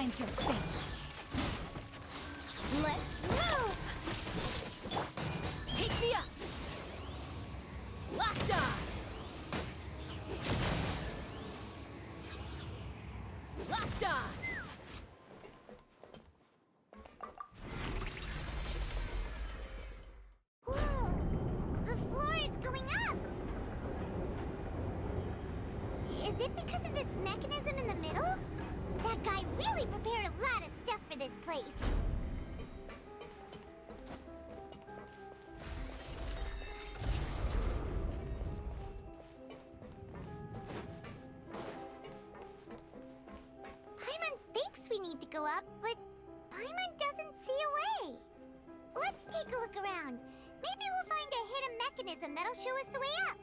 outlines your fate. Let's move! Take me up! Locked on! Locked on! Whoa! The floor is going up! Is it because of this mechanism in the middle? That guy really prepared a lot of stuff for this place. Paimon thinks we need to go up, but Paimon doesn't see a way. Let's take a look around. Maybe we'll find a hidden mechanism that'll show us the way up.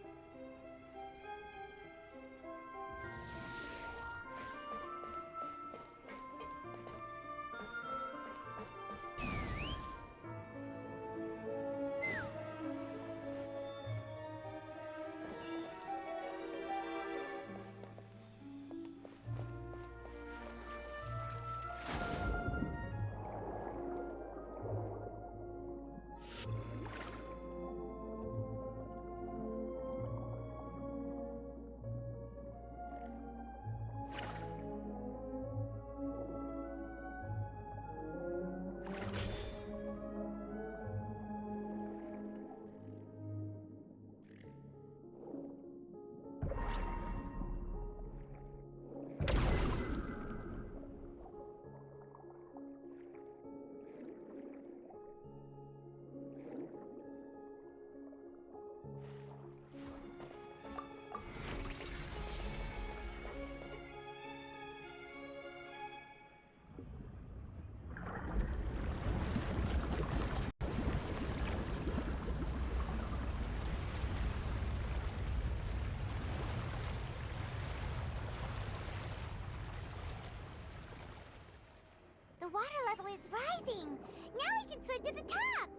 The water level is rising! Now we can swim to the top!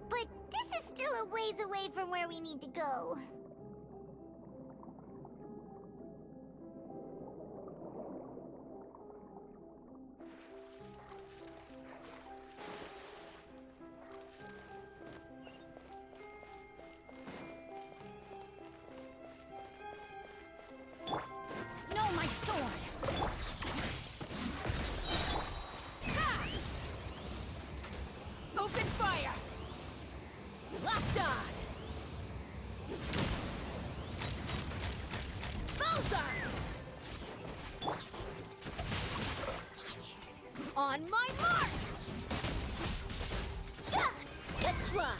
But this is still a ways away from where we need to go. No, my sword! Open fire! Locked on! Bullseye! On my mark! Cha! Let's ride!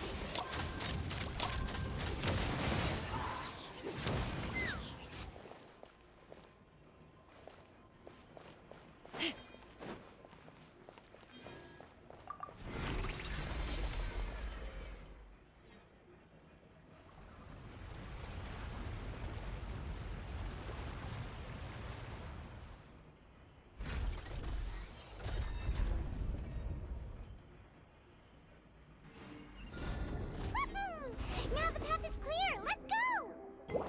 Now the path is clear! Let's go!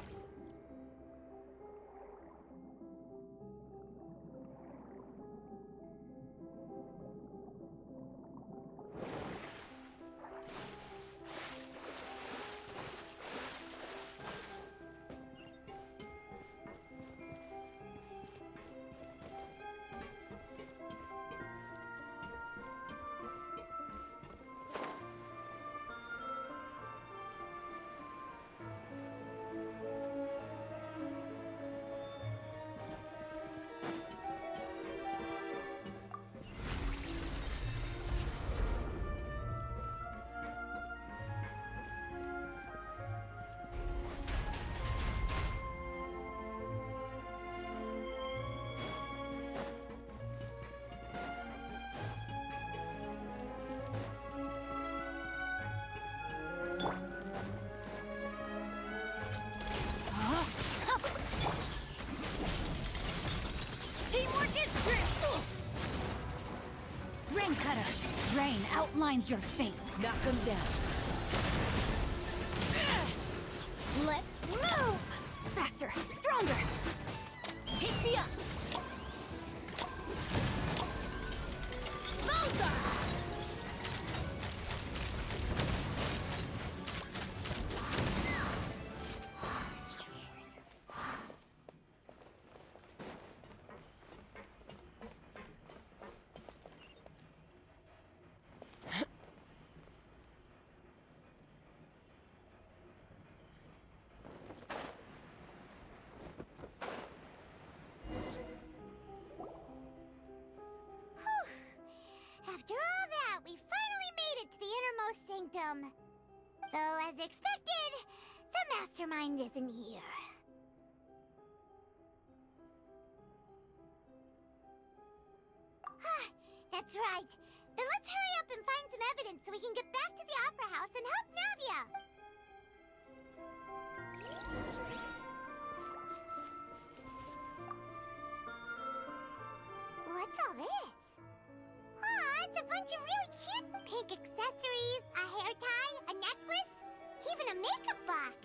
Teamwork is true! Rain cutter! Rain outlines your fate. Knock him down. Let's move! Faster! Stronger! Take me up! Sanctum. Though, as expected, the mastermind isn't here. That's right. Then let's hurry up and find some evidence so we can get back to the Opera House and help Navia. What's all this? Aw, it's a bunch of really cute pink accessories, a hair tie, a necklace, even a makeup box.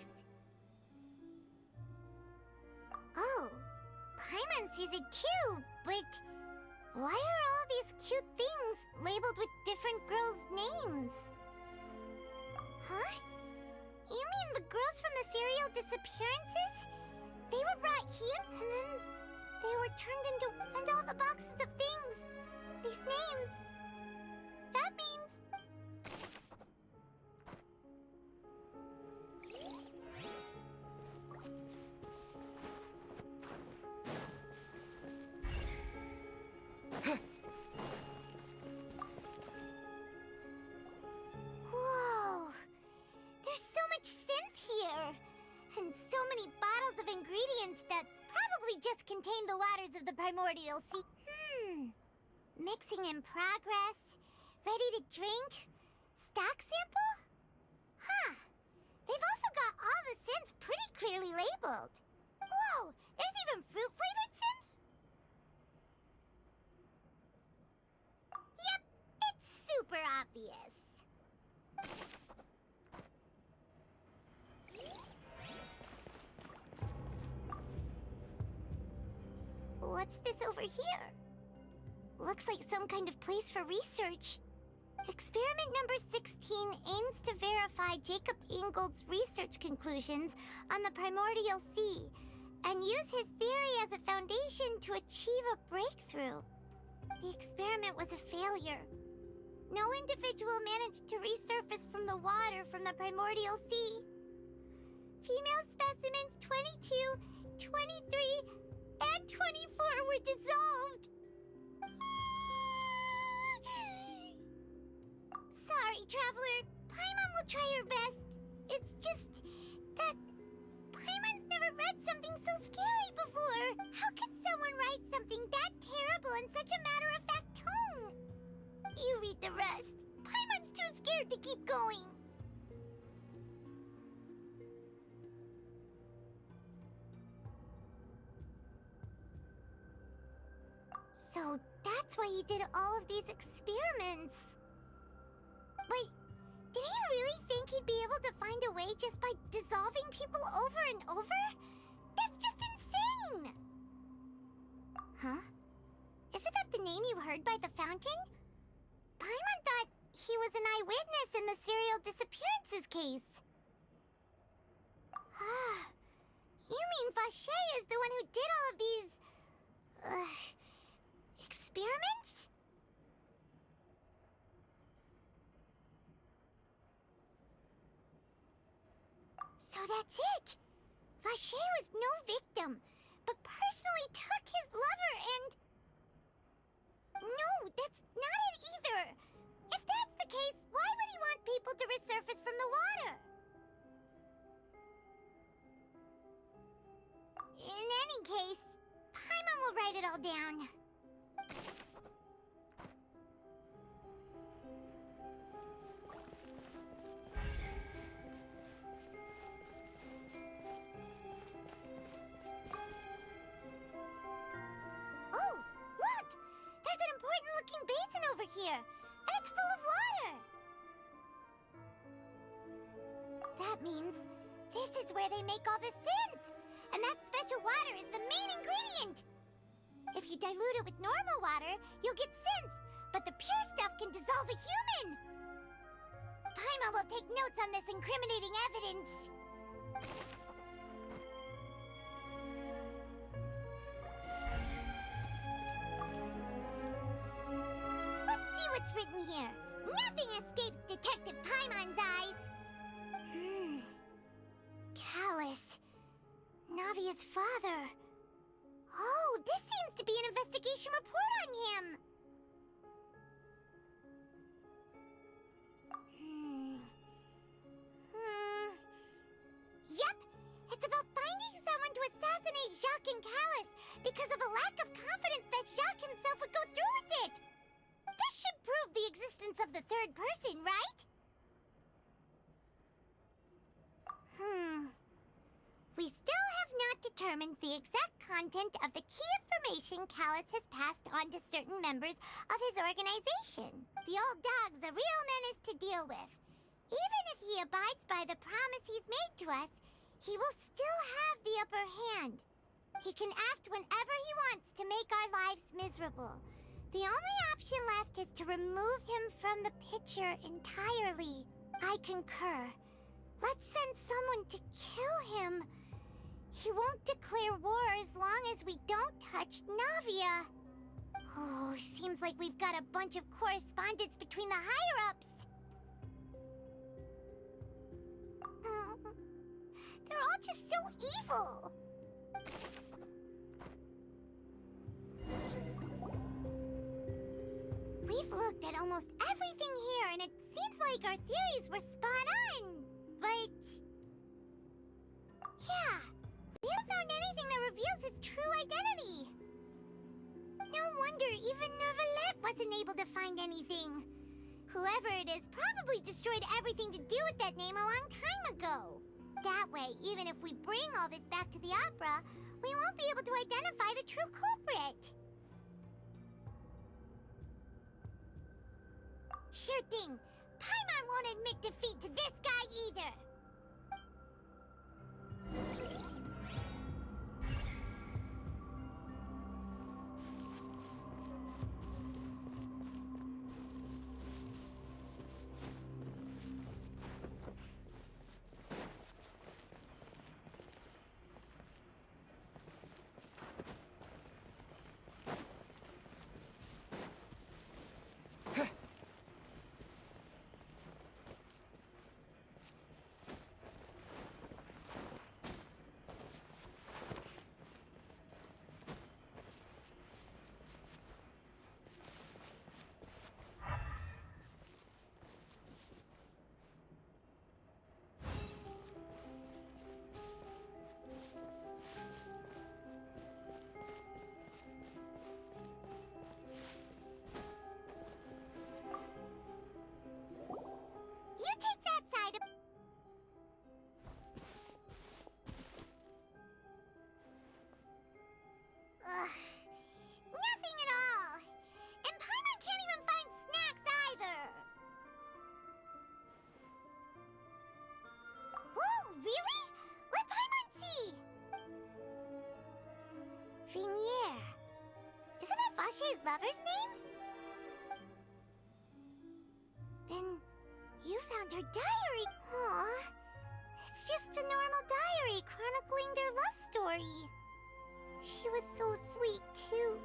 Oh, Paimon sees it too, but why are all these cute things labeled with different girls' names? Huh? You mean the girls from the serial disappearances? They were brought here, and then they were turned into... And all the boxes of things, these names, that means... Whoa! There's so much synth here! And so many bottles of ingredients that probably just contain the waters of the primordial sea. Mixing in progress. Ready to drink? Stock sample? Huh. They've also got all the synth pretty clearly labeled. Whoa! There's even fruit-flavored synth? Yep, it's super obvious. What's this over here? Looks like some kind of place for research. Experiment number 16 aims to verify Jacob Ingold's research conclusions on the primordial sea and use his theory as a foundation to achieve a breakthrough. The experiment was a failure. No individual managed to resurface from the water from the primordial sea. Female specimens 22, 23, and 24 were dissolved. Sorry, Traveler. Paimon will try her best. It's just that Paimon's never read something so scary before. How can someone write something that terrible in such a matter-of-fact tone? You read the rest. Paimon's too scared to keep going. So that's why he did all of these experiments. Wait, did he really think he'd be able to find a way just by dissolving people over and over? That's just insane! Huh? Isn't that the name you heard by the fountain? Paimon thought he was an eyewitness in the serial disappearances case. You mean Vache is the one who did all of these... experiments? So that's it! Vache was no victim, but personally took his lover and... No, that's not it either! If that's the case, why would he want people to resurface from the water? In any case, Paimon will write it all down. Oh, look! There's an important-looking basin over here, and it's full of water! That means this is where they make all the synth! And that special water is the main ingredient! If you dilute it with normal water, you'll get synth, but the pure stuff can dissolve a human! Paimon will take notes on this incriminating evidence. Let's see what's written here. Nothing escapes Detective Paimon's eyes. Callus. Navia's father. Oh, this seems to be an investigation report on him. in Callus because of a lack of confidence that Jacques himself would go through with it. This should prove the existence of the third person, right? We still have not determined the exact content of the key information Callus has passed on to certain members of his organization. The old dog's a real menace to deal with. Even if he abides by the promise he's made to us, he will still have the upper hand. He can act whenever he wants to make our lives miserable. The only option left is to remove him from the picture entirely. I concur. Let's send someone to kill him. He won't declare war as long as we don't touch Navia. Oh, seems like we've got a bunch of correspondence between the higher-ups. They're all just so evil. We've looked at almost everything here, and it seems like our theories were spot on. But... yeah, we haven't found anything that reveals his true identity. No wonder even Neuvillette wasn't able to find anything. Whoever it is probably destroyed everything to do with that name a long time ago. That way, even if we bring all this back to the opera, we won't be able to identify the true culprit. Sure thing. Paimon won't admit defeat to this guy either. You take that side of... Ugh. Nothing at all. And Paimon can't even find snacks either. Whoa, really? Let Paimon see. Vinier. Isn't that Vache's lover's name? Then... you found her diary! Aww. It's just a normal diary chronicling their love story. She was so sweet, too.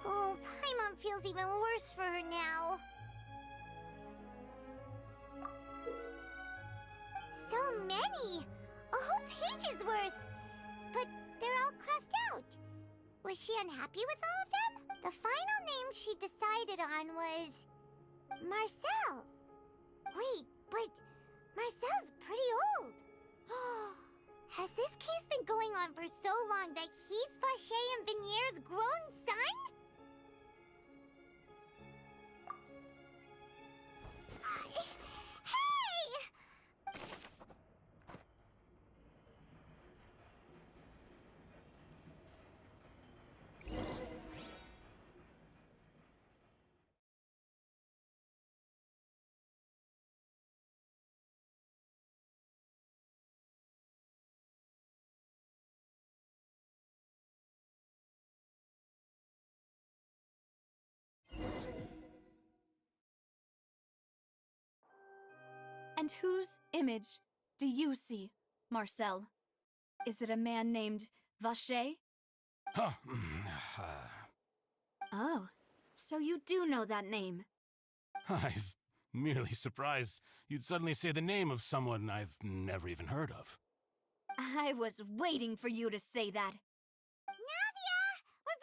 Oh, Paimon feels even worse for her now. So many! A whole page's worth! But they're all crossed out. Was she unhappy with all of them? The final name she decided on was... Marcel. Wait, but Marcel's pretty old. Has this case been going on for so long that he's Vache and Vinier's grown son? Hey! And whose image do you see, Marcel? Is it a man named Vache? Huh. Oh, so you do know that name. I'm merely surprised you'd suddenly say the name of someone I've never even heard of. I was waiting for you to say that. Navia! We're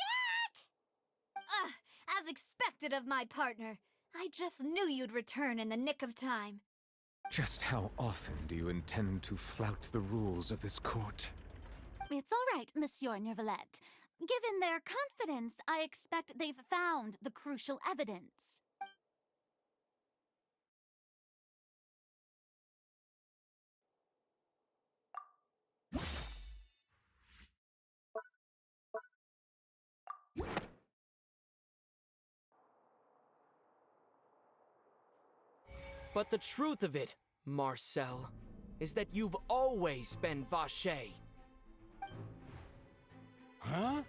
back! As expected of my partner. I just knew you'd return in the nick of time. Just how often do you intend to flout the rules of this court? It's all right, Monsieur Nervalette. Given their confidence, I expect they've found the crucial evidence. But the truth of it, Marcel, is that you've always been Vacher. Huh?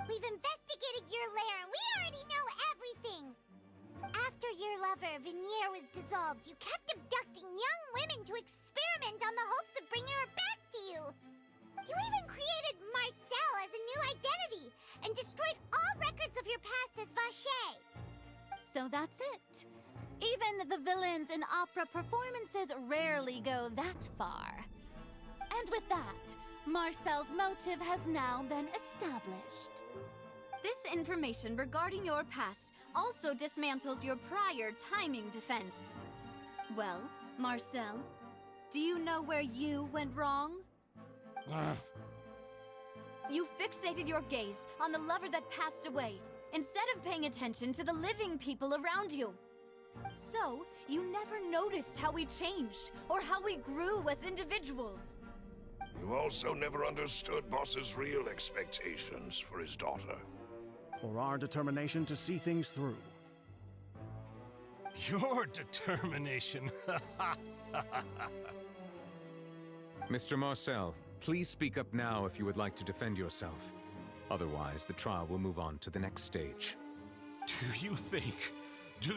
We've investigated your lair and we already know everything! After your lover, Venier, was dissolved, you kept abducting young women to experiment on the hopes of bringing her back to you! You even created Marcel as a new identity and destroyed all records of your past as Vacher! So that's it. Even the villains in opera performances rarely go that far. And with that, Marcel's motive has now been established. This information regarding your past also dismantles your prior timing defense. Well, Marcel, do you know where you went wrong? You fixated your gaze on the lover that passed away, instead of paying attention to the living people around you. So, you never noticed how we changed, or how we grew as individuals. You also never understood Boss's real expectations for his daughter. Or our determination to see things through. Your determination. Mr. Marcel, please speak up now if you would like to defend yourself. Otherwise, the trial will move on to the next stage. Do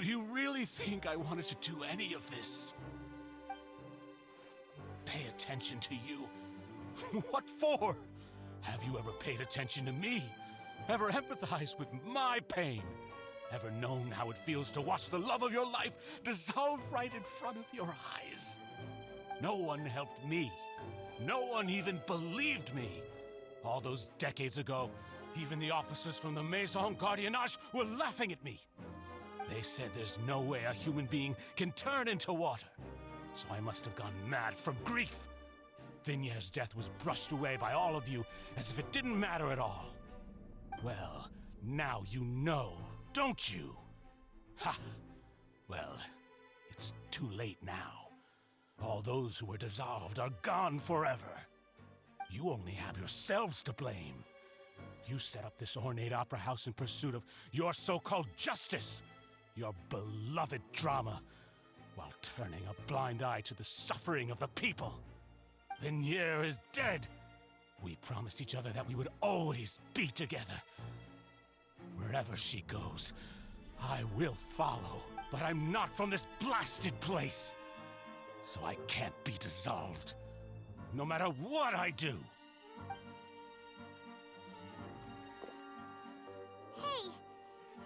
you really think I wanted to do any of this? Pay attention to you? What for? Have you ever paid attention to me? Ever empathized with my pain? Ever known how it feels to watch the love of your life dissolve right in front of your eyes? No one helped me. No one even believed me. All those decades ago, even the officers from the Maison Gardiennage were laughing at me. They said there's no way a human being can turn into water. So I must have gone mad from grief. Vinier's death was brushed away by all of you as if it didn't matter at all. Well, now you know, don't you? Ha! Well, it's too late now. All those who were dissolved are gone forever. You only have yourselves to blame. You set up this ornate opera house in pursuit of your so-called justice, your beloved drama, while turning a blind eye to the suffering of the people. Venier is dead. We promised each other that we would always be together. Wherever she goes, I will follow. But I'm not from this blasted place. So I can't be dissolved. No matter what I do. Hey,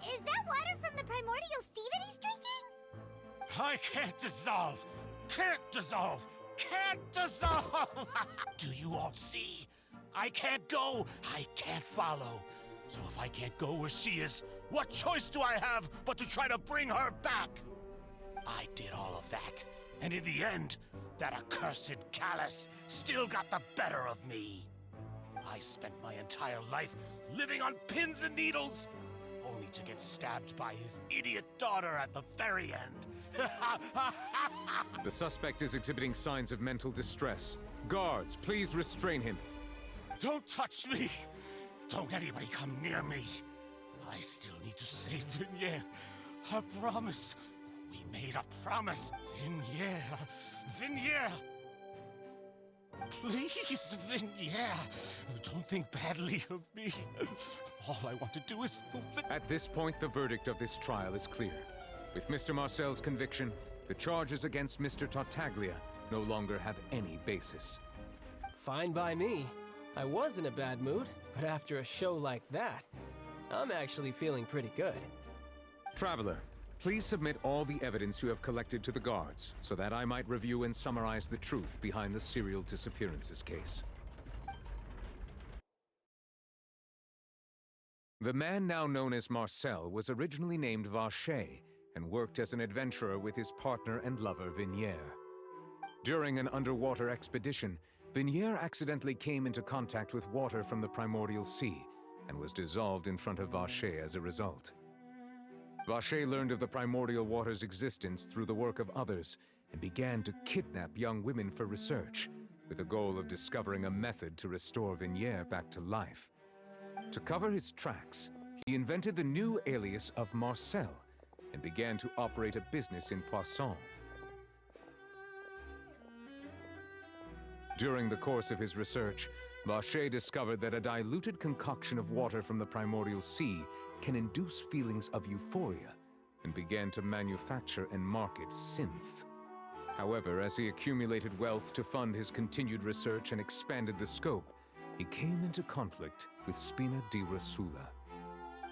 is that water from the primordial sea that he's drinking? I can't dissolve! Can't dissolve! Can't dissolve! Do you all see? I can't go! I can't follow! So if I can't go where she is, what choice do I have but to try to bring her back? I did all of that, and in the end, that accursed Callus still got the better of me. I spent my entire life living on pins and needles, only to get stabbed by his idiot daughter at the very end. The suspect is exhibiting signs of mental distress. Guards, please restrain him. Don't touch me! Don't anybody come near me! I still need to save Venier. A promise. We made a promise. Venier. Venier! Please, Venier. Don't think badly of me. All I want to do is fulfill... At this point, the verdict of this trial is clear. With Mr. Marcel's conviction, the charges against Mr. Tartaglia no longer have any basis. Fine by me. I was in a bad mood, but after a show like that, I'm actually feeling pretty good. Traveler, please submit all the evidence you have collected to the guards, so that I might review and summarize the truth behind the serial disappearances case. The man now known as Marcel was originally named Vacher and worked as an adventurer with his partner and lover Venier. During an underwater expedition, Vignier accidentally came into contact with water from the primordial sea and was dissolved in front of Vacher as a result. Vacher learned of the primordial water's existence through the work of others and began to kidnap young women for research, with the goal of discovering a method to restore Vignier back to life. To cover his tracks, he invented the new alias of Marcel and began to operate a business in Poisson. During the course of his research, Vacher discovered that a diluted concoction of water from the primordial sea can induce feelings of euphoria, and began to manufacture and market synth. However, as he accumulated wealth to fund his continued research and expanded the scope, he came into conflict with Spina di Rosula.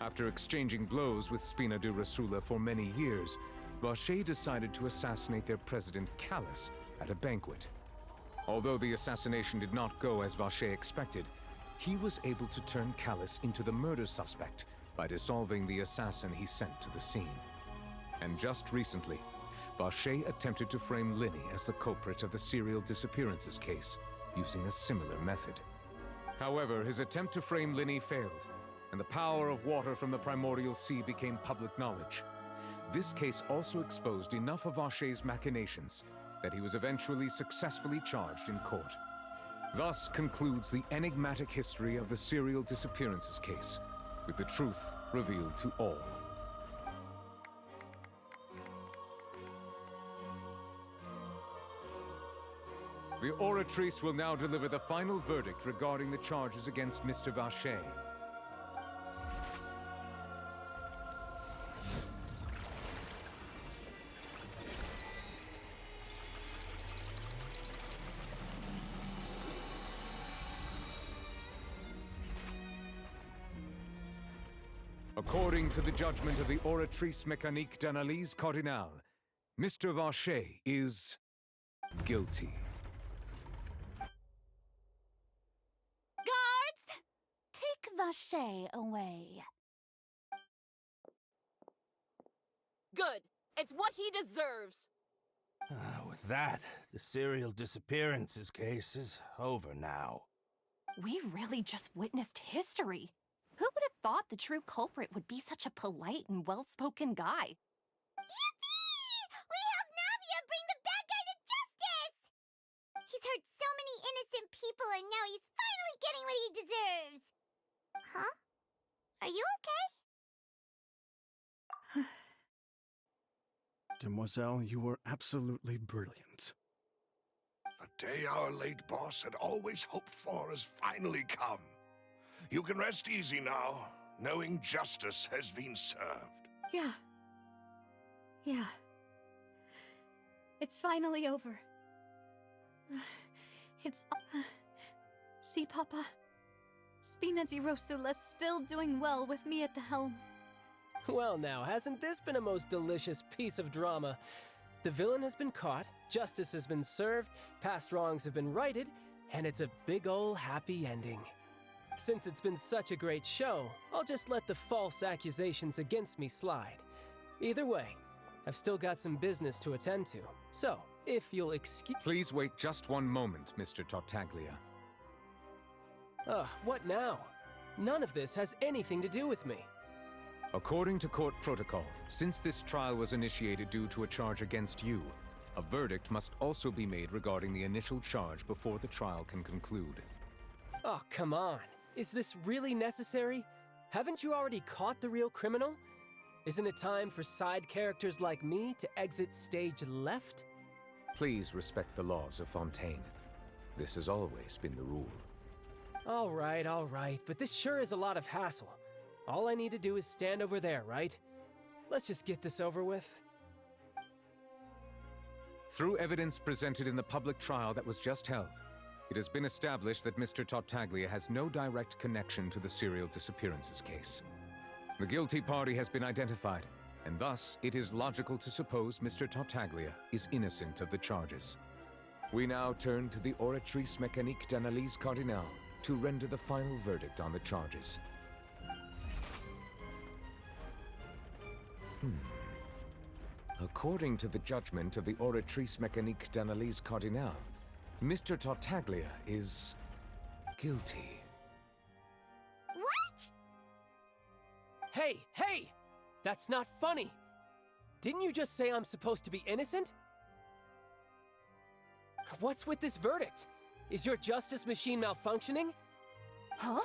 After exchanging blows with Spina di Rosula for many years, Vacher decided to assassinate their president Callus at a banquet. Although the assassination did not go as Vacher expected, he was able to turn Callus into the murder suspect by dissolving the assassin he sent to the scene. And just recently, Vacher attempted to frame Linny as the culprit of the serial disappearances case, using a similar method. However, his attempt to frame Linny failed, and the power of water from the primordial sea became public knowledge. This case also exposed enough of Vacher's machinations that he was eventually successfully charged in court. Thus concludes the enigmatic history of the serial disappearances case, with the truth revealed to all. The Oratrice will now deliver the final verdict regarding the charges against Mr. Vacher. According to the judgment of the Oratrice Mécanique d'Analyse Cardinale, Mr. Vacher is guilty. Guards! Take Vacher away. Good. It's what he deserves. With that, the serial disappearances case is over now. We really just witnessed history. Who would have thought the true culprit would be such a polite and well-spoken guy? Yippee! We have Navia bring the bad guy to justice! He's hurt so many innocent people and now he's finally getting what he deserves! Huh? Are you okay? Demoiselle, you were absolutely brilliant. The day our late boss had always hoped for has finally come. You can rest easy now, knowing justice has been served. Yeah. It's finally over. It's... See, Papa? Spina di Rosula's still doing well with me at the helm. Well now, hasn't this been a most delicious piece of drama? The villain has been caught, justice has been served, past wrongs have been righted, and it's a big ol' happy ending. Since it's been such a great show, I'll just let the false accusations against me slide. Either way, I've still got some business to attend to, so if you'll excuse— Please wait just one moment, Mr. Tartaglia. What now? None of this has anything to do with me. According to court protocol, since this trial was initiated due to a charge against you, a verdict must also be made regarding the initial charge before the trial can conclude. Oh, come on. Is this really necessary? Haven't you already caught the real criminal? Isn't it time for side characters like me to exit stage left? Please respect the laws of Fontaine. This has always been the rule. All right, but this sure is a lot of hassle. All I need to do is stand over there, right? Let's just get this over with. Through evidence presented in the public trial that was just held, it has been established that Mr. Tartaglia has no direct connection to the serial disappearances case. The guilty party has been identified, and thus it is logical to suppose Mr. Tartaglia is innocent of the charges. We now turn to the Oratrice Mécanique d'Analyse Cardinale to render the final verdict on the charges. According to the judgment of the Oratrice Mécanique d'Analyse Cardinale, Mr. Tartaglia is guilty. What? Hey, hey! That's not funny! Didn't you just say I'm supposed to be innocent? What's with this verdict? Is your justice machine malfunctioning? Huh?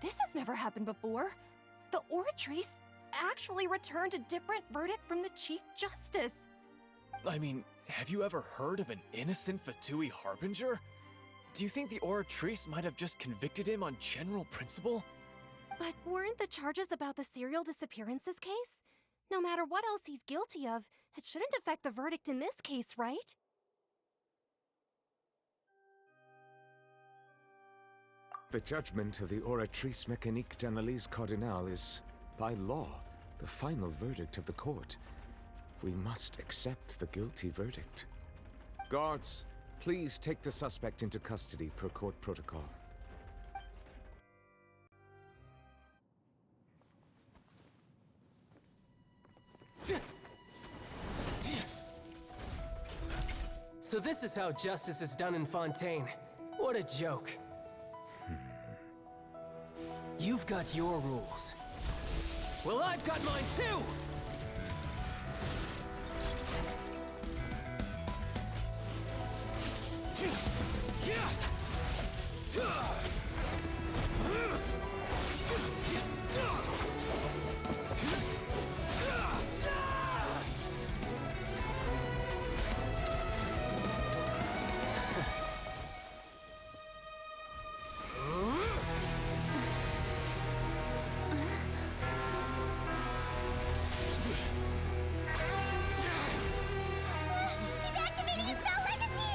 This has never happened before. The Oratrice actually returned a different verdict from the Chief Justice. I mean, have you ever heard of an innocent Fatui Harbinger? Do you think the Oratrice might have just convicted him on general principle? But weren't the charges about the serial disappearances case? No matter what else he's guilty of, it shouldn't affect the verdict in this case, right? The judgment of the Oratrice Mécanique d'Analyse Cardinal is, by law, the final verdict of the court. We must accept the guilty verdict. Guards, please take the suspect into custody per court protocol. So this is how justice is done in Fontaine. What a joke. You've got your rules. Well, I've got mine too! He's activating his spell legacy!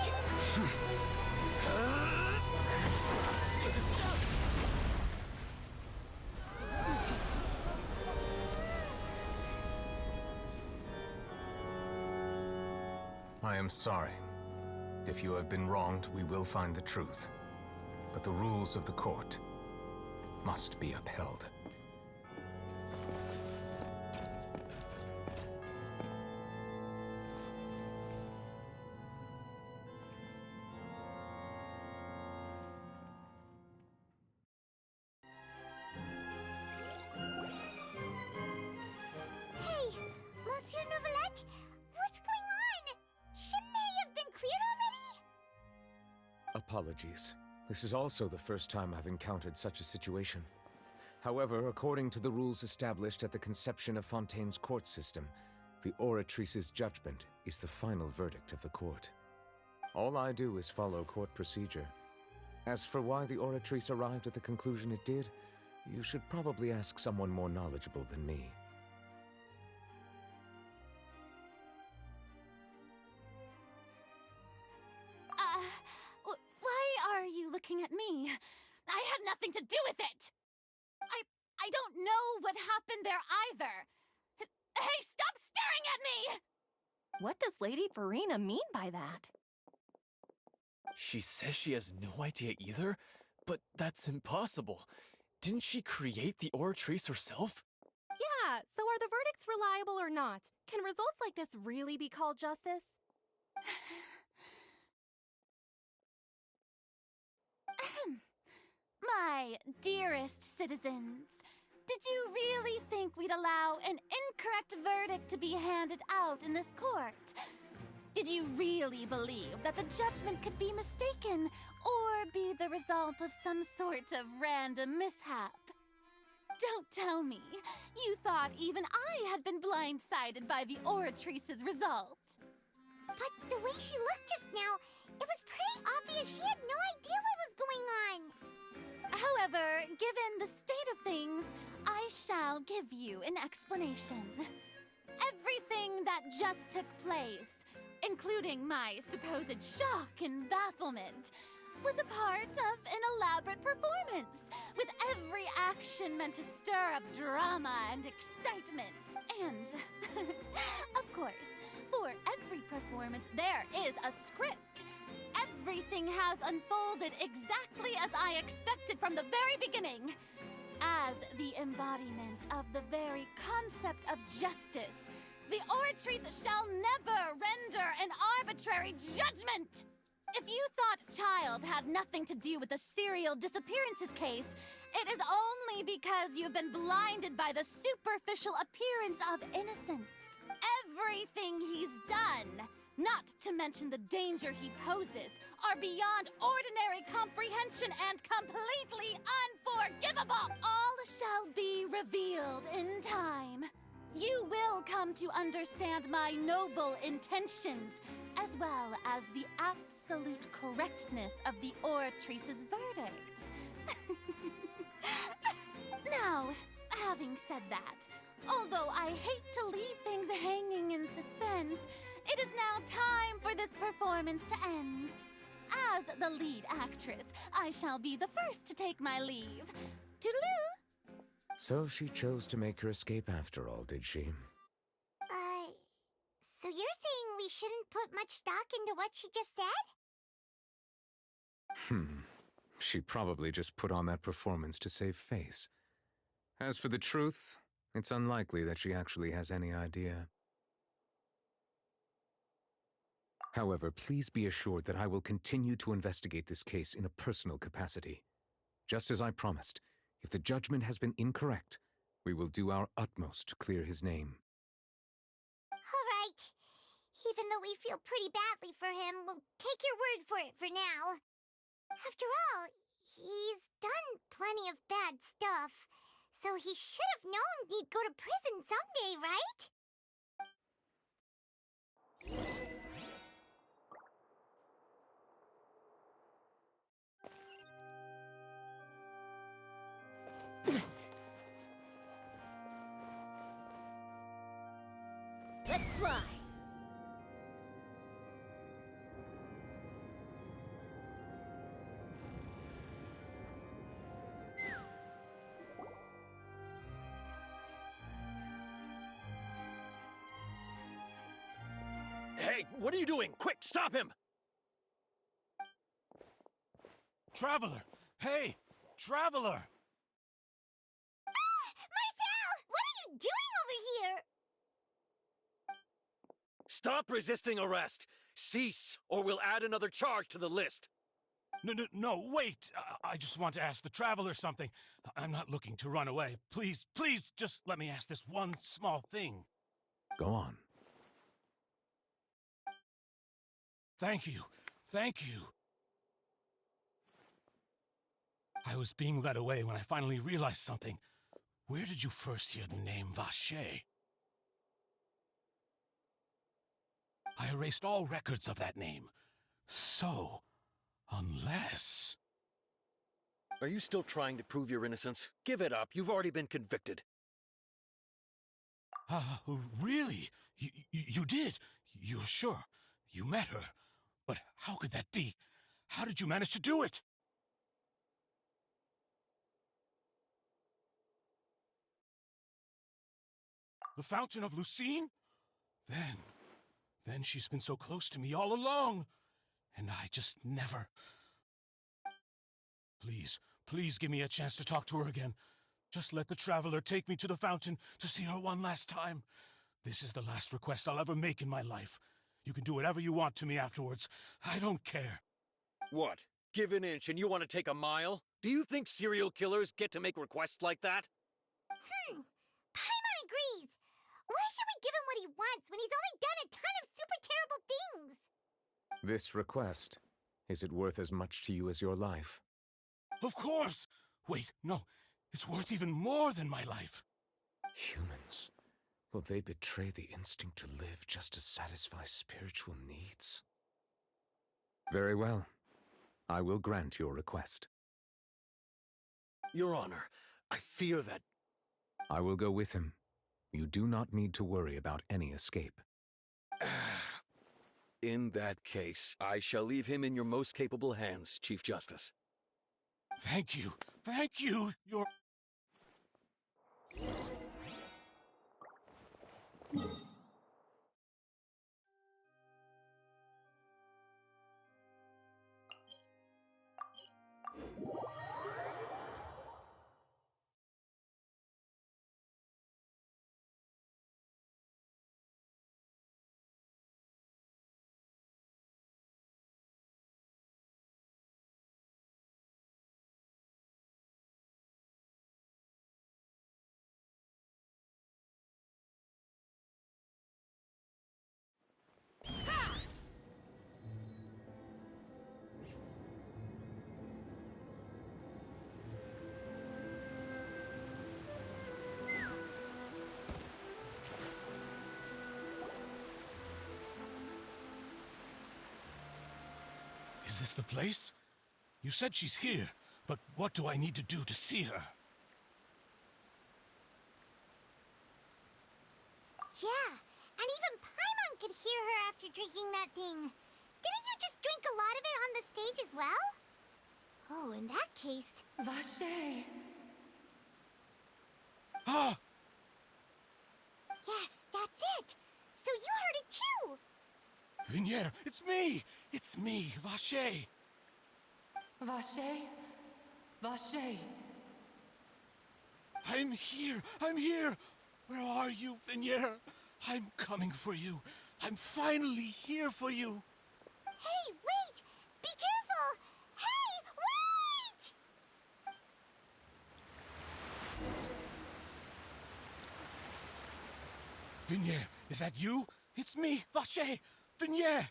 I am sorry. If you have been wronged, we will find the truth. But the rules of the court must be upheld. Hey, Monsieur Novelette, what's going on? Shouldn't they have been cleared already? Apologies. This is also the first time I've encountered such a situation. However, according to the rules established at the conception of Fontaine's court system, the Oratrice's judgment is the final verdict of the court. All I do is follow court procedure. As for why the Oratrice arrived at the conclusion it did, you should probably ask someone more knowledgeable than me. Why are you looking at me? I had nothing to do with it! I don't know what happened there either! Hey, stop staring at me! What does Lady Farina mean by that? She says she has no idea either, but that's impossible. Didn't she create the Oratrice herself? Yeah, so are the verdicts reliable or not? Can results like this really be called justice? My dearest citizens, did you really think we'd allow an incorrect verdict to be handed out in this court? Did you really believe that the judgment could be mistaken or be the result of some sort of random mishap? Don't tell me you thought even I had been blindsided by the Oratrice's result. But the way she looked just now, it was pretty obvious she had no idea what was going on. However, given the state of things, I shall give you an explanation. Everything that just took place, including my supposed shock and bafflement, was a part of an elaborate performance, with every action meant to stir up drama and excitement. And, of course, for every performance, there is a script. Everything has unfolded exactly as I expected from the very beginning. As the embodiment of the very concept of justice, the Oratrice shall never render an arbitrary judgment! If you thought Child had nothing to do with the serial disappearances case, it is only because you've been blinded by the superficial appearance of innocence. Everything he's done, not to mention the danger he poses, are beyond ordinary comprehension and completely unforgivable. All shall be revealed in time. You will come to understand my noble intentions, as well as the absolute correctness of the oratrice's verdict. Now, having said that, although I hate to leave things hanging in suspense, it is now time for this performance to end. As the lead actress, I shall be the first to take my leave. Toodaloo! So she chose to make her escape after all, did she? So you're saying we shouldn't put much stock into what she just said? She probably just put on that performance to save face. As for the truth, it's unlikely that she actually has any idea. However, please be assured that I will continue to investigate this case in a personal capacity. Just as I promised, if the judgment has been incorrect, we will do our utmost to clear his name. All right. Even though we feel pretty badly for him, we'll take your word for it for now. After all, he's done plenty of bad stuff, so he should have known he'd go to prison someday, right? Let's fly! Hey, what are you doing? Quick, stop him! Traveler! Hey! Traveler! Marcel! What are you doing over here? Stop resisting arrest! Cease, or we'll add another charge to the list! No, wait! I just want to ask the Traveler something. I'm not looking to run away. Please, just let me ask this one small thing. Go on. Thank you. I was being led away when I finally realized something. Where did you first hear the name Vacher? I erased all records of that name. So, unless... Are you still trying to prove your innocence? Give it up. You've already been convicted. Really? You did? You're sure? You met her? But how could that be? How did you manage to do it? The Fountain of Lucine? Then she's been so close to me all along. And I just never... Please give me a chance to talk to her again. Just let the Traveler take me to the fountain to see her one last time. This is the last request I'll ever make in my life. You can do whatever you want to me afterwards. I don't care. What? Give an inch and you want to take a mile? Do you think serial killers get to make requests like that? Paimon agrees. Why should we give him what he wants when he's only done a ton of super terrible things? This request, is it worth as much to you as your life? Of course! Wait, no. It's worth even more than my life. Humans. Will they betray the instinct to live just to satisfy spiritual needs? Very well. I will grant your request. Your Honor, I fear that... I will go with him. You do not need to worry about any escape. In that case, I shall leave him in your most capable hands, Chief Justice. Thank you. You're... Is this the place? You said she's here, but what do I need to do to see her? Yeah, and even Paimon could hear her after drinking that thing. Didn't you just drink a lot of it on the stage as well? Oh, in that case... Vache! Ah! Yes, that's it! So you heard it too! Vignier, it's me! It's me, Vache! Vache? Vache! I'm here! I'm here! Where are you, Vignier? I'm coming for you. I'm finally here for you. Hey, wait! Be careful! Hey, wait! Vignier, is that you? It's me, Vache! Vignier!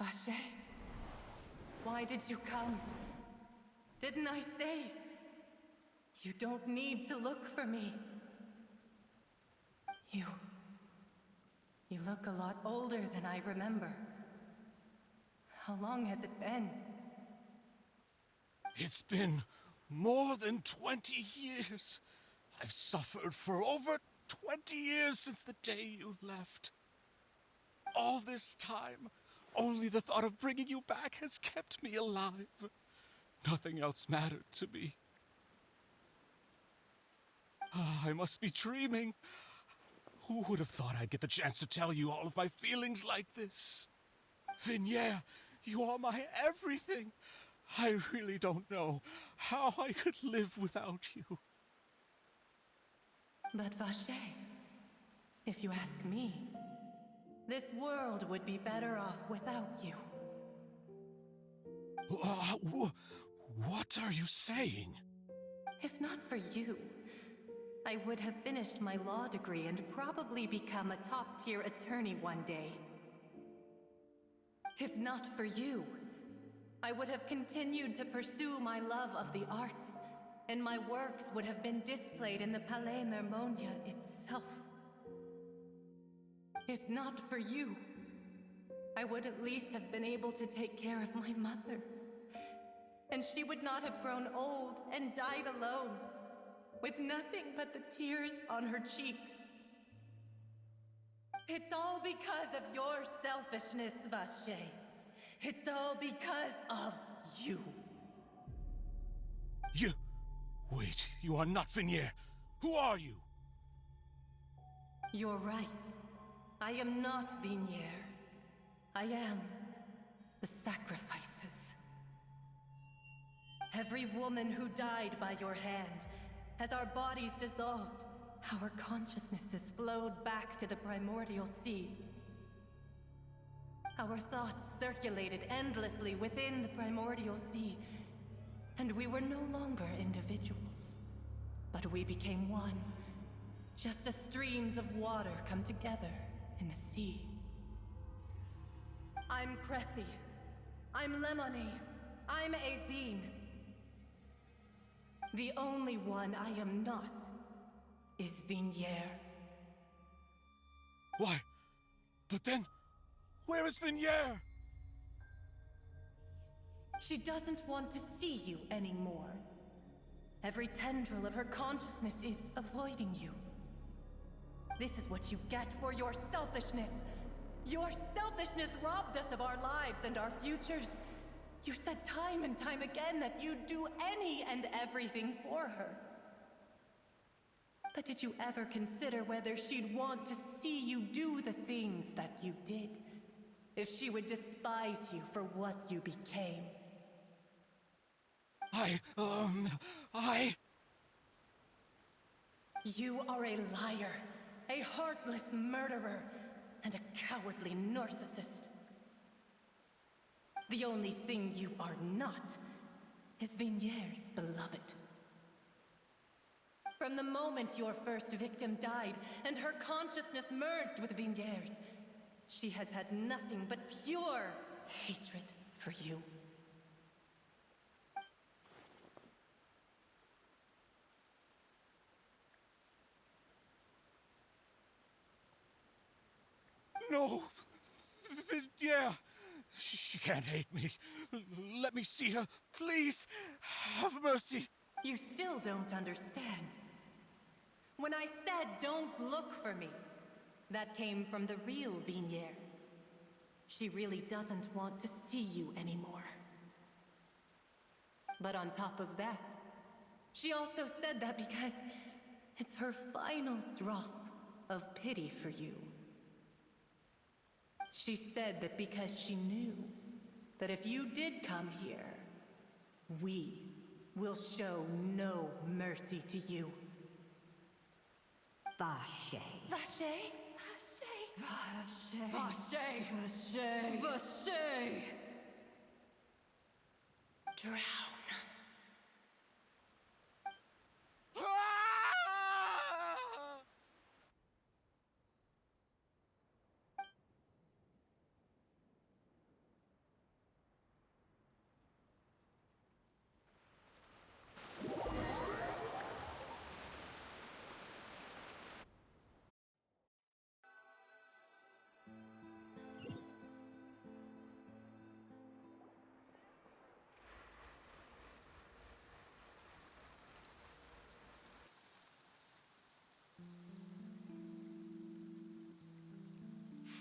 Vache? Why did you come? Didn't I say? You don't need to look for me. You look a lot older than I remember. How long has it been? It's been more than 20 years. I've suffered for over 20 years since the day you left. All this time, only the thought of bringing you back has kept me alive. Nothing else mattered to me. I must be dreaming. Who would have thought I'd get the chance to tell you all of my feelings like this? Vignier, you are my everything. I really don't know how I could live without you. But Vache, if you ask me, this world would be better off without you. What are you saying? If not for you, I would have finished my law degree and probably become a top-tier attorney one day. If not for you, I would have continued to pursue my love of the arts, and my works would have been displayed in the Palais Mermonia itself. If not for you, I would at least have been able to take care of my mother. And she would not have grown old and died alone, with nothing but the tears on her cheeks. It's all because of your selfishness, Vache. It's all because of you. You... Wait, you are not Vignier. Who are you? You're right. I am not Vignier. I am the sacrifices. Every woman who died by your hand, as our bodies dissolved, our consciousnesses flowed back to the primordial sea. Our thoughts circulated endlessly within the primordial sea, and we were no longer individuals, but we became one, just as streams of water come together in the sea. I'm Cressy. I'm Lemony. I'm Azine. The only one I am not is Vignier. Why? But then, where is Vignier? She doesn't want to see you anymore. Every tendril of her consciousness is avoiding you. This is what you get for your selfishness. Your selfishness robbed us of our lives and our futures. You said time and time again that you'd do any and everything for her. But did you ever consider whether she'd want to see you do the things that you did? If she would despise you for what you became? You are a liar, a heartless murderer, and a cowardly narcissist. The only thing you are not is Vignier's beloved. From the moment your first victim died and her consciousness merged with Vignier's, she has had nothing but pure hatred for you. No! Vignier! She can't hate me. Let me see her, please. Have mercy. You still don't understand. When I said don't look for me, that came from the real Vignier. She really doesn't want to see you anymore. But on top of that, she also said that because it's her final drop of pity for you. She said that because she knew that if you did come here, we will show no mercy to you. Vache. Vache? Vache. Vache. Vache. Vache. Drown.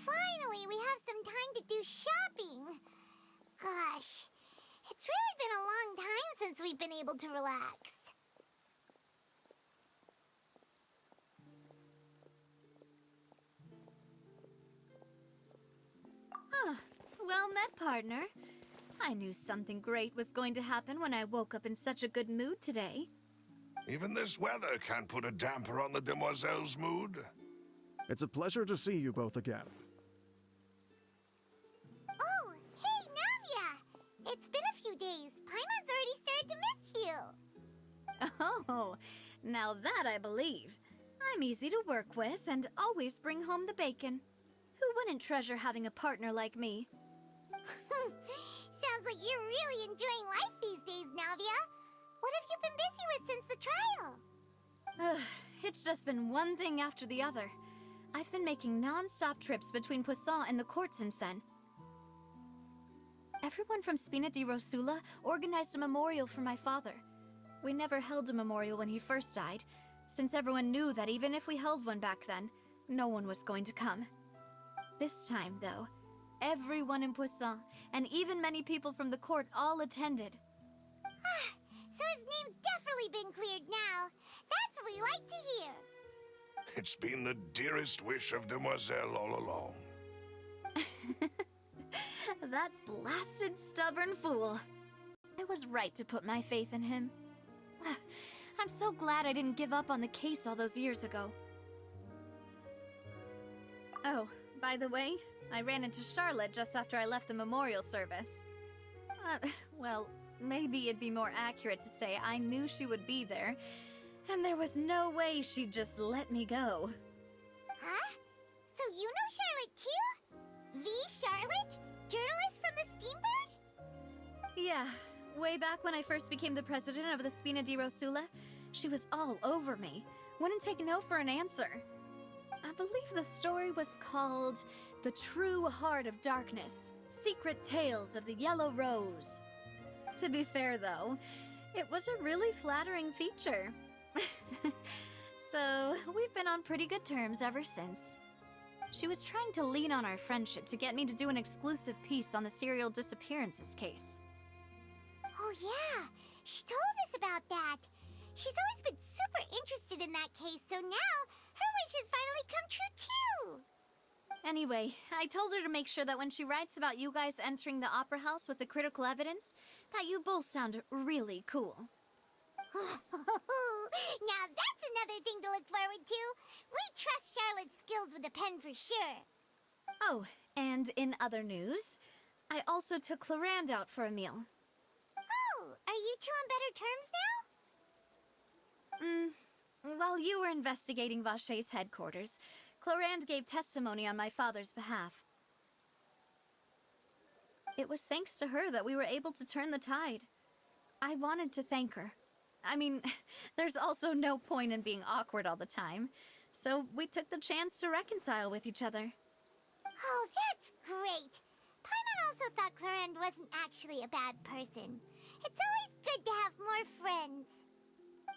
Finally, we have some time to do shopping. Gosh, it's really been a long time since we've been able to relax. Ah, well met, partner. I knew something great was going to happen when I woke up in such a good mood today. Even this weather can't put a damper on the demoiselle's mood. It's a pleasure to see you both again. Oh, hey, Navia! It's been a few days. Paimon's already started to miss you. Oh, now that I believe. I'm easy to work with and always bring home the bacon. Who wouldn't treasure having a partner like me? Sounds like you're really enjoying life these days, Navia. What have you been busy with since the trial? It's just been one thing after the other. I've been making non-stop trips between Poisson and the courts in Sen. Everyone from Spina di Rosula organized a memorial for my father. We never held a memorial when he first died, since everyone knew that even if we held one back then, no one was going to come. This time, though, everyone in Poisson, and even many people from the court, all attended. So his name's definitely been cleared now. That's what we like to hear. It's been the dearest wish of Demoiselle all along. That blasted stubborn fool. I was right to put my faith in him. I'm so glad I didn't give up on the case all those years ago. Oh, by the way, I ran into Charlotte just after I left the memorial service. Well, maybe it'd be more accurate to say I knew she would be there, and there was no way she'd just let me go. Huh? So you know Charlotte too? The Charlotte? Journalist from the Steambird? Yeah, way back when I first became the president of the Spina di Rosula, she was all over me. Wouldn't take no for an answer. I believe the story was called The True Heart of Darkness, Secret Tales of the Yellow Rose. To be fair, though, it was a really flattering feature. So, we've been on pretty good terms ever since. She was trying to lean on our friendship to get me to do an exclusive piece on the serial disappearances case. Oh yeah, she told us about that. She's always been super interested in that case, so now her wish has finally come true too. Anyway, I told her to make sure that when she writes about you guys entering the opera house with the critical evidence, that you both sound really cool. Now that's another thing to look forward to. We trust Charlotte's skills with a pen for sure. Oh, and in other news, I also took Clarande out for a meal. Oh, are you two on better terms now? While you were investigating Vache's headquarters, Clarande gave testimony on my father's behalf. It was thanks to her that we were able to turn the tide. I wanted to thank her. I mean, there's also no point in being awkward all the time, so we took the chance to reconcile with each other. Oh, that's great. Paimon also thought Clarend wasn't actually a bad person. It's always good to have more friends.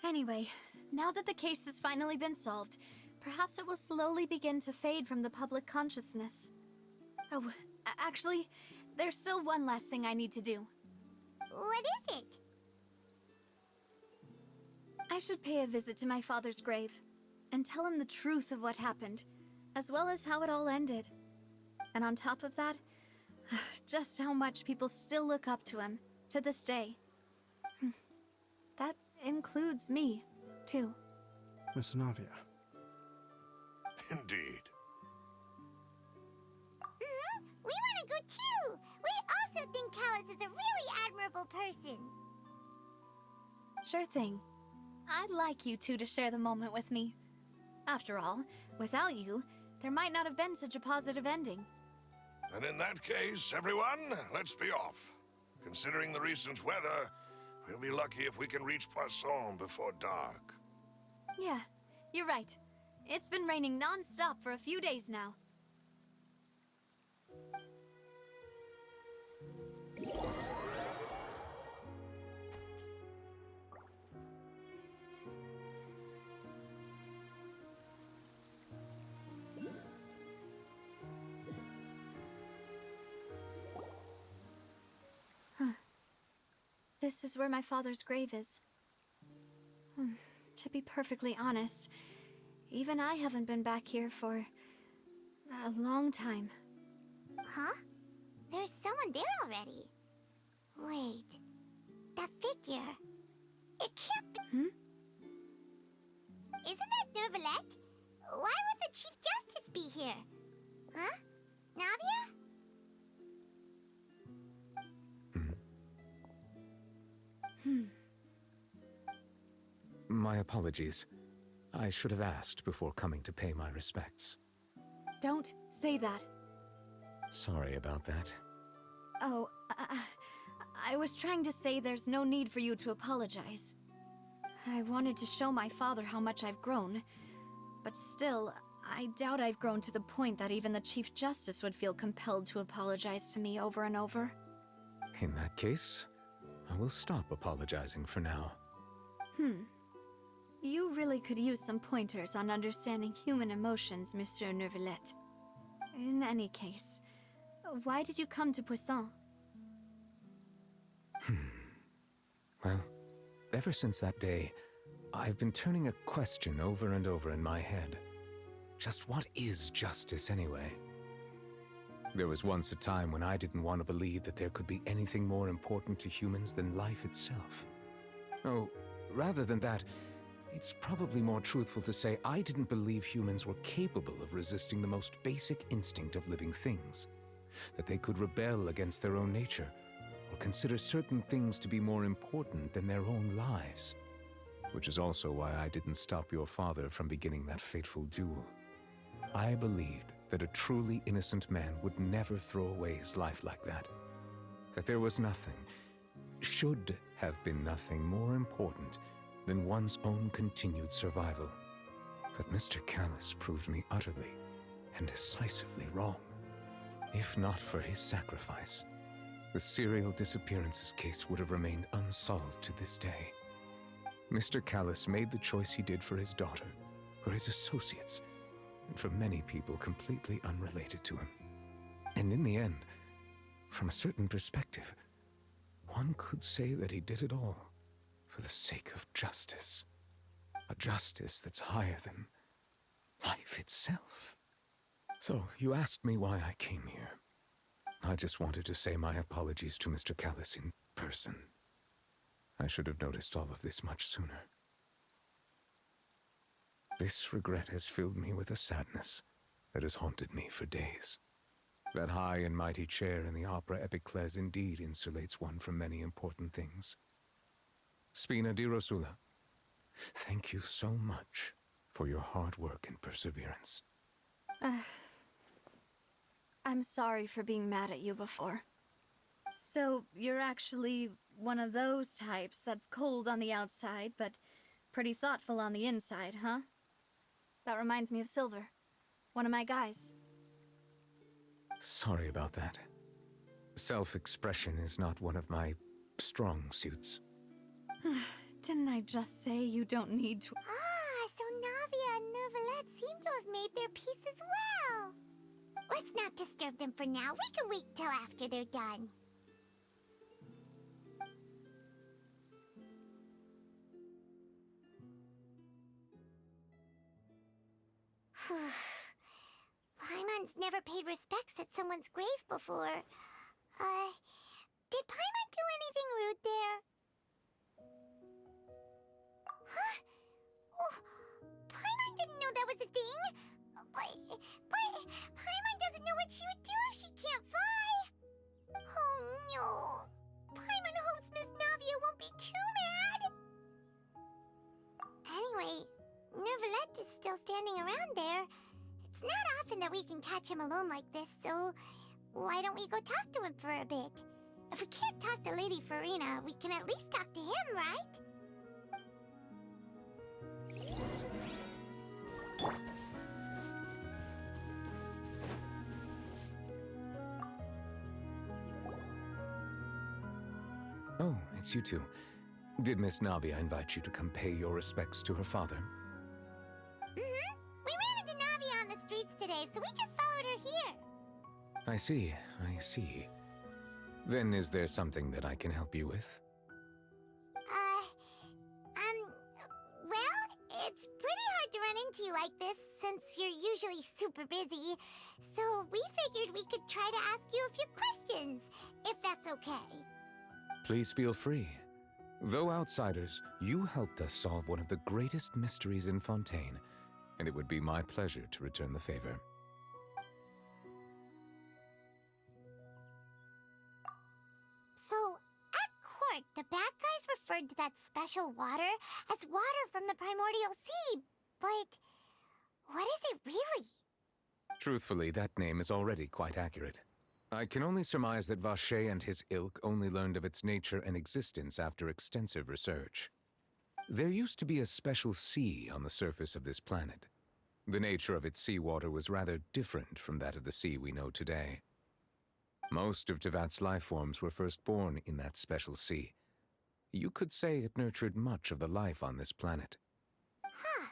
Anyway, now that the case has finally been solved, perhaps it will slowly begin to fade from the public consciousness. Oh, actually, there's still one last thing I need to do. What is it? I should pay a visit to my father's grave and tell him the truth of what happened, as well as how it all ended. And on top of that, just how much people still look up to him to this day. That includes me, too. Miss Navia. Indeed. We want to go too! We also think Callus is a really admirable person. Sure thing. I'd like you two to share the moment with me. After all, without you, there might not have been such a positive ending. And in that case, everyone, let's be off. Considering the recent weather, we'll be lucky if we can reach Poisson before dark. Yeah, you're right. It's been raining non-stop for a few days now. This is where my father's grave is. To be perfectly honest, even I haven't been back here for a long time. Huh? There's someone there already. Wait. That figure. It can't be... Isn't that Neuvillette? Why would the Chief Justice be here? Huh? Navia? My apologies. I should have asked before coming to pay my respects. Don't say that. Sorry about that. Oh, I was trying to say there's no need for you to apologize. I wanted to show my father how much I've grown, but still, I doubt I've grown to the point that even the Chief Justice would feel compelled to apologize to me over and over. In that case, I will stop apologizing for now. You really could use some pointers on understanding human emotions, Monsieur Neuvillette. In any case, why did you come to Poisson? Well, ever since that day, I've been turning a question over and over in my head. Just what is justice anyway? There was once a time when I didn't want to believe that there could be anything more important to humans than life itself. Oh, rather than that, it's probably more truthful to say I didn't believe humans were capable of resisting the most basic instinct of living things. That they could rebel against their own nature, or consider certain things to be more important than their own lives. Which is also why I didn't stop your father from beginning that fateful duel. I believed that a truly innocent man would never throw away his life like that. That there was nothing, should have been nothing more important than one's own continued survival. But Mr. Callus proved me utterly and decisively wrong. If not for his sacrifice, the serial disappearances case would have remained unsolved to this day. Mr. Callus made the choice he did for his daughter, for his associates, and for many people completely unrelated to him. And in the end, from a certain perspective, one could say that he did it all for the sake of justice. A justice that's higher than life itself. So, you asked me why I came here. I just wanted to say my apologies to Mr. Callus in person. I should have noticed all of this much sooner. This regret has filled me with a sadness that has haunted me for days. That high and mighty chair in the Opera Epiclese indeed insulates one from many important things. Spina di Rosula, thank you so much for your hard work and perseverance. I'm sorry for being mad at you before. So, you're actually one of those types that's cold on the outside, but pretty thoughtful on the inside, huh? That reminds me of Silver, one of my guys. Sorry about that. Self-expression is not one of my strong suits. Didn't I just say you don't need to? Ah, so Navia and Neuvillette seem to have made their peace as well. Let's not disturb them for now. We can wait till after they're done. Paimon's never paid respects at someone's grave before. Did Paimon do anything rude there? Huh? Oh, Paimon didn't know that was a thing. But Paimon doesn't know what she would do if she can't fly. Oh no. Paimon hopes Miss Navia won't be too mad. Anyway, Neuvillette is still standing around there. It's not often that we can catch him alone like this, so why don't we go talk to him for a bit? If we can't talk to Lady Farina, we can at least talk to him, right? Oh, it's you two. Did Miss Navia invite you to come pay your respects to her father? Mm-hmm. We ran into Navia on the streets today, so we just followed her here. I see, I see. Then is there something that I can help you with? Well, it's pretty hard to run into you like this since you're usually super busy. So we figured we could try to ask you a few questions, if that's okay. Please feel free. Though outsiders, you helped us solve one of the greatest mysteries in Fontaine, and it would be my pleasure to return the favor. So, at court, the bad guys referred to that special water as water from the primordial sea, but what is it really? Truthfully, that name is already quite accurate. I can only surmise that Vacher and his ilk only learned of its nature and existence after extensive research. There used to be a special sea on the surface of this planet. The nature of its seawater was rather different from that of the sea we know today. Most of Tevat's life forms were first born in that special sea. You could say it nurtured much of the life on this planet. Huh.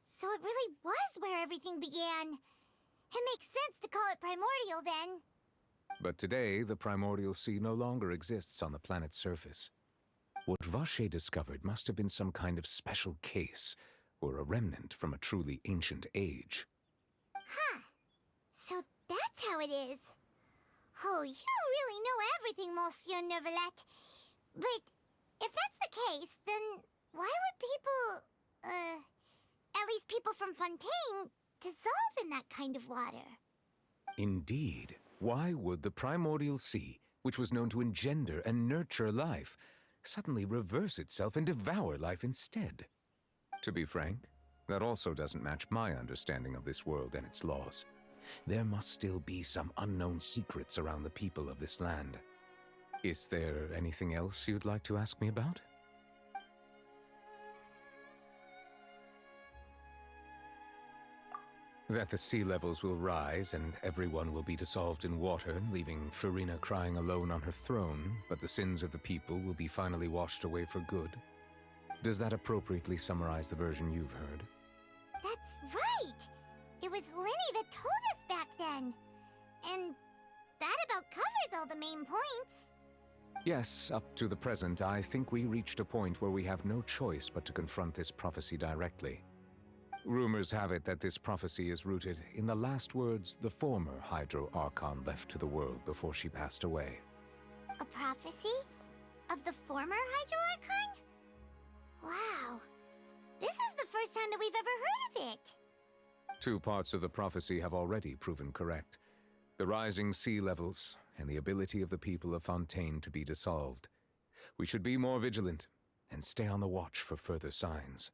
So it really was where everything began. It makes sense to call it primordial then. But today, the primordial sea no longer exists on the planet's surface. What Vacher discovered must have been some kind of special case, or a remnant from a truly ancient age. Huh. So that's how it is. Oh, you really know everything, Monsieur Neuvillette. But if that's the case, then why would people, at least people from Fontaine, dissolve in that kind of water? Indeed. Why would the primordial sea, which was known to engender and nurture life, suddenly reverse itself and devour life instead? To be frank, that also doesn't match my understanding of this world and its laws. There must still be some unknown secrets around the people of this land. Is there anything else you'd like to ask me about? That the sea levels will rise and everyone will be dissolved in water, leaving Farina crying alone on her throne, but the sins of the people will be finally washed away for good. Does that appropriately summarize the version you've heard? That's right! It was Linny that told us back then. And that about covers all the main points. Yes, up to the present, I think we reached a point where we have no choice but to confront this prophecy directly. Rumors have it that this prophecy is rooted in the last words the former Hydro Archon left to the world before she passed away. A prophecy? Of the former Hydro Archon? Wow. This is the first time that we've ever heard of it. 2 parts of the prophecy have already proven correct. The rising sea levels and the ability of the people of Fontaine to be dissolved. We should be more vigilant and stay on the watch for further signs.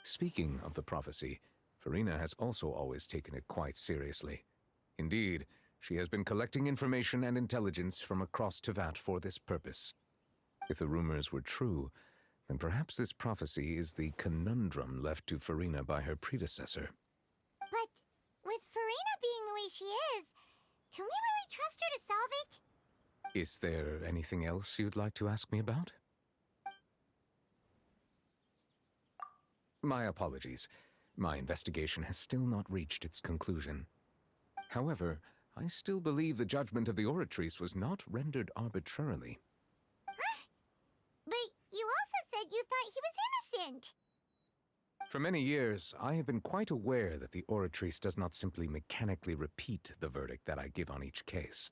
Speaking of the prophecy, Farina has also always taken it quite seriously. Indeed, she has been collecting information and intelligence from across Tevat for this purpose. If the rumors were true, then perhaps this prophecy is the conundrum left to Farina by her predecessor. But with Farina being the way she is, can we really trust her to solve it? Is there anything else you'd like to ask me about? My apologies. My investigation has still not reached its conclusion. However, I still believe the judgment of the Oratrice was not rendered arbitrarily. But you also said you thought he was innocent. For many years, I have been quite aware that the Oratrice does not simply mechanically repeat the verdict that I give on each case.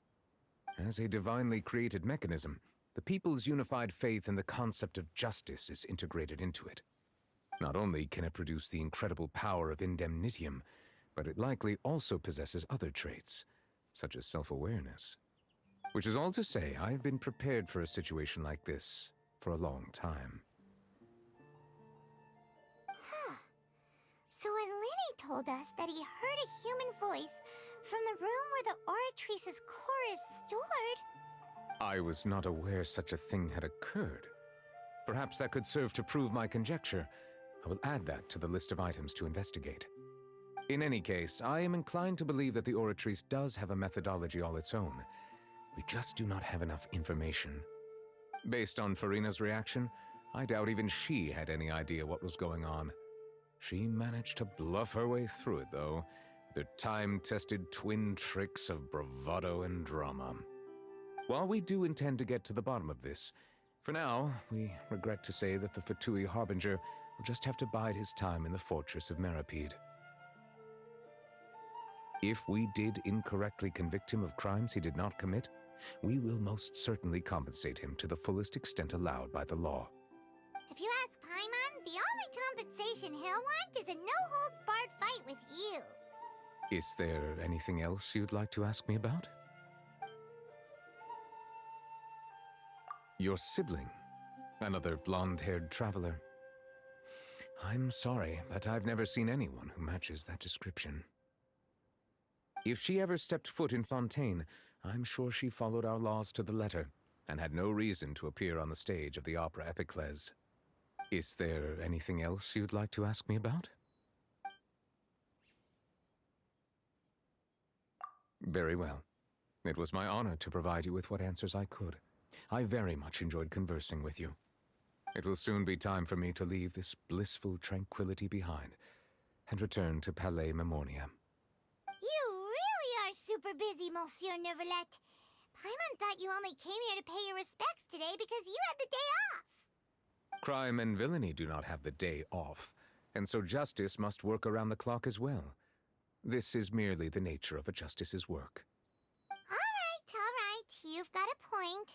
As a divinely created mechanism, the people's unified faith in the concept of justice is integrated into it. Not only can it produce the incredible power of indemnitium, but it likely also possesses other traits, such as self-awareness. Which is all to say, I have been prepared for a situation like this for a long time. So when Lenny told us that he heard a human voice from the room where the Oratrice's core is stored... I was not aware such a thing had occurred. Perhaps that could serve to prove my conjecture. I will add that to the list of items to investigate. In any case, I am inclined to believe that the Oratrice does have a methodology all its own. We just do not have enough information. Based on Farina's reaction, I doubt even she had any idea what was going on. She managed to bluff her way through it, though, with her time-tested twin tricks of bravado and drama. While we do intend to get to the bottom of this, for now, we regret to say that the Fatui Harbinger will just have to bide his time in the fortress of Meripede. If we did incorrectly convict him of crimes he did not commit, we will most certainly compensate him to the fullest extent allowed by the law. If you ask Paimon, the only compensation he'll want is a no-holds-barred fight with you. Is there anything else you'd like to ask me about? Your sibling, another blonde-haired traveler. I'm sorry, but I've never seen anyone who matches that description. If she ever stepped foot in Fontaine, I'm sure she followed our laws to the letter, and had no reason to appear on the stage of the opera Epiclese. Is there anything else you'd like to ask me about? Very well. It was my honor to provide you with what answers I could. I very much enjoyed conversing with you. It will soon be time for me to leave this blissful tranquility behind and return to Palais Memoria. You really are super busy, Monsieur Neuvillette. Paimon thought you only came here to pay your respects today because you had the day off. Crime and villainy do not have the day off, and so justice must work around the clock as well. This is merely the nature of a justice's work. All right. You've got a point.